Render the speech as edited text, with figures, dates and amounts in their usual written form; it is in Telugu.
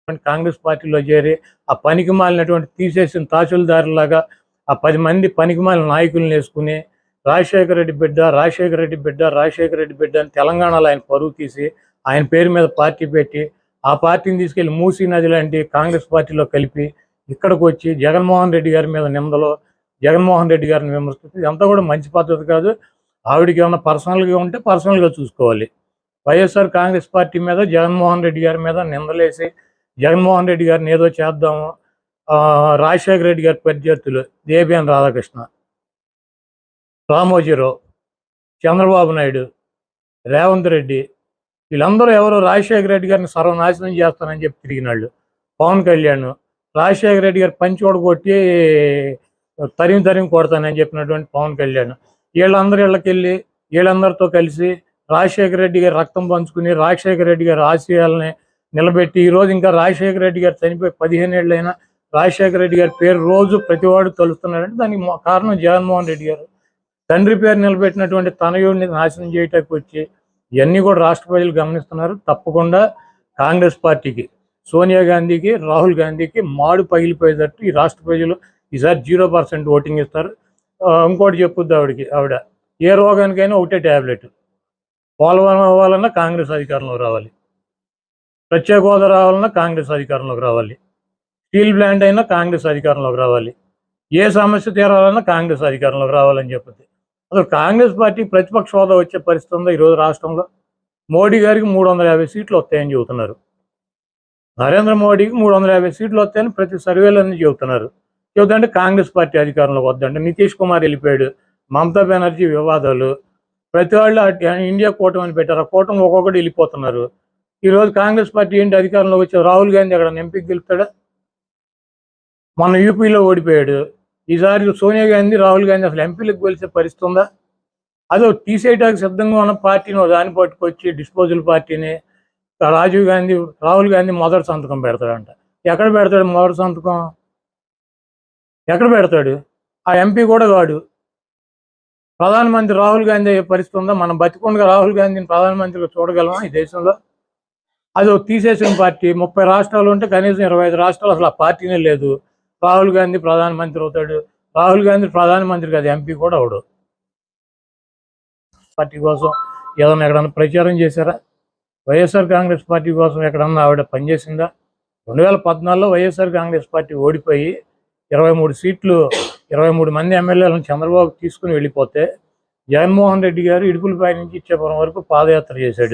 కాంగ్రెస్ పార్టీలో చేరి ఆ పనికి మాలినటువంటి తీసేసిన తహసీల్దారులాగా ఆ 10 మంది పనికి మాలిన నాయకులను వేసుకుని రాజశేఖర రెడ్డి బిడ్డ రాజశేఖర రెడ్డి బిడ్డ రాజశేఖర రెడ్డి బిడ్డ అని తెలంగాణలో ఆయన పరువు తీసి ఆయన పేరు మీద పార్టీ పెట్టి ఆ పార్టీని తీసుకెళ్లి మూసీ నది లాంటి కాంగ్రెస్ పార్టీలో కలిపి ఇక్కడికి వచ్చి జగన్మోహన్ రెడ్డి గారి మీద నిందలో జగన్మోహన్ రెడ్డి గారిని విమర్శిస్తుంది. ఇదంతా కూడా మంచి పద్ధతి కాదు. ఆవిడకి ఏమన్నా పర్సనల్గా ఉంటే పర్సనల్గా చూసుకోవాలి. వైఎస్ఆర్ కాంగ్రెస్ పార్టీ మీద జగన్మోహన్ రెడ్డి గారి మీద నిందలేసి జగన్మోహన్ రెడ్డి గారిని ఏదో చేద్దాము, రాజశేఖర రెడ్డి గారి ప్రత్యర్థులు దేబిఎన్ రాధాకృష్ణ, రామోజీరావు, చంద్రబాబు నాయుడు, రేవంత్ రెడ్డి, వీళ్ళందరూ ఎవరో రాజశేఖర రెడ్డి గారిని సర్వనాశనం చేస్తానని చెప్పి తిరిగినాళ్ళు. పవన్ కళ్యాణ్ రాజశేఖర రెడ్డి గారు పంచి కొట్టి తరిమి కొడతానని చెప్పినటువంటి పవన్ కళ్యాణ్ వీళ్ళందరూ ఇళ్ళకెళ్ళి వీళ్ళందరితో కలిసి రాజశేఖర రెడ్డి గారు రక్తం పంచుకుని రాజశేఖర రెడ్డి గారి ఆశయాలని నిలబెట్టి ఈరోజు ఇంకా రాజశేఖర రెడ్డి గారు చనిపోయి 15 ఏళ్ళైనా రాజశేఖర రెడ్డి గారి పేరు రోజు ప్రతివాడు తలుస్తున్నాడంటే దానికి కారణం జగన్మోహన్ రెడ్డి గారు. తండ్రి పేరు నిలబెట్టినటువంటి తనయుడిని నాశనం చేయటానికి వచ్చి ఇవన్నీ కూడా రాష్ట్ర ప్రజలు గమనిస్తున్నారు. తప్పకుండా కాంగ్రెస్ పార్టీకి, సోనియా గాంధీకి, రాహుల్ గాంధీకి మాడు పగిలిపోయేటట్టు ఈ రాష్ట్ర ప్రజలు ఈసారి 0% ఓటింగ్ ఇస్తారు. ఇంకోటి చెప్పుద్ది ఆవిడ ఏ రోగానికైనా ఒకటే ట్యాబ్లెట్, పోలవరం అవ్వాలన్నా కాంగ్రెస్ అధికారంలోకి రావాలి, ప్రత్యేక హోదా రావాలన్నా కాంగ్రెస్ అధికారంలోకి రావాలి, స్టీల్ ప్లాంట్ అయినా కాంగ్రెస్ అధికారంలోకి రావాలి, ఏ సమస్య తీరాలన్నా కాంగ్రెస్ అధికారంలోకి రావాలని చెప్పింది. అసలు కాంగ్రెస్ పార్టీ ప్రతిపక్ష హోదా వచ్చే పరిస్థితి ఉందో ఈరోజు రాష్ట్రంలో? మోడీ గారికి 350 సీట్లు వస్తాయని చెబుతున్నారు, నరేంద్ర మోడీకి 350 సీట్లు వస్తాయని ప్రతి సర్వేలన్నీ చెబుతున్నారు. చెబుతుంటే కాంగ్రెస్ పార్టీ అధికారంలోకి వద్దంటే నితీష్ కుమార్ వెళ్ళిపోయాడు, మమతా బెనర్జీ వివాదాలు, ప్రతి వాళ్ళు ఇండియా కూటమి అని పెట్టారు, ఆ కూటమి ఒక్కొక్కటి వెళ్ళిపోతున్నారు. ఈరోజు కాంగ్రెస్ పార్టీ ఏంటి అధికారంలోకి వచ్చే? రాహుల్ గాంధీ అక్కడ ఎంపీకి గెలుస్తాడా? మొన్న యూపీలో ఓడిపోయాడు. ఈసారి సోనియా గాంధీ, రాహుల్ గాంధీ అసలు ఎంపీలకు గెలిచే పరిస్థితి ఉందా? అదో తీసేయడానికి సిద్ధంగా ఉన్న పార్టీని దాన్ని పట్టుకొచ్చి డిస్పోజల్ పార్టీని రాహుల్ గాంధీ మొదటి సంతకం పెడతాడంట. ఎక్కడ పెడతాడు మొదటి సంతకం? ఎక్కడ పెడతాడు? ఆ ఎంపీ కూడా కాడు. ప్రధానమంత్రి రాహుల్ గాంధీ అయ్యే పరిస్థితి ఉందా? మనం బతికుండగా రాహుల్ గాంధీని ప్రధానమంత్రిగా చూడగలమా ఈ దేశంలో? అది తీసేసిన పార్టీ 30 రాష్ట్రాలు ఉంటే కనీసం 25 రాష్ట్రాలు అసలు ఆ పార్టీనే లేదు. రాహుల్ గాంధీ ప్రధానమంత్రి అవుతాడు. రాహుల్ గాంధీ ప్రధానమంత్రి కాదు, ఎంపీ కూడా అవడు. పార్టీ కోసం ఏదన్నా ఎక్కడన్నా ప్రచారం చేశారా? వైఎస్ఆర్ కాంగ్రెస్ పార్టీ కోసం ఎక్కడన్నా ఆవిడ పనిచేసిందా? 2014లో వైఎస్ఆర్ కాంగ్రెస్ పార్టీ ఓడిపోయి 23 సీట్లు 23 మంది ఎమ్మెల్యేలను చంద్రబాబు తీసుకుని వెళ్ళిపోతే జగన్మోహన్ రెడ్డి గారు ఇడుపులపై నుంచి ఇచ్చేపురం వరకు పాదయాత్ర చేశాడు.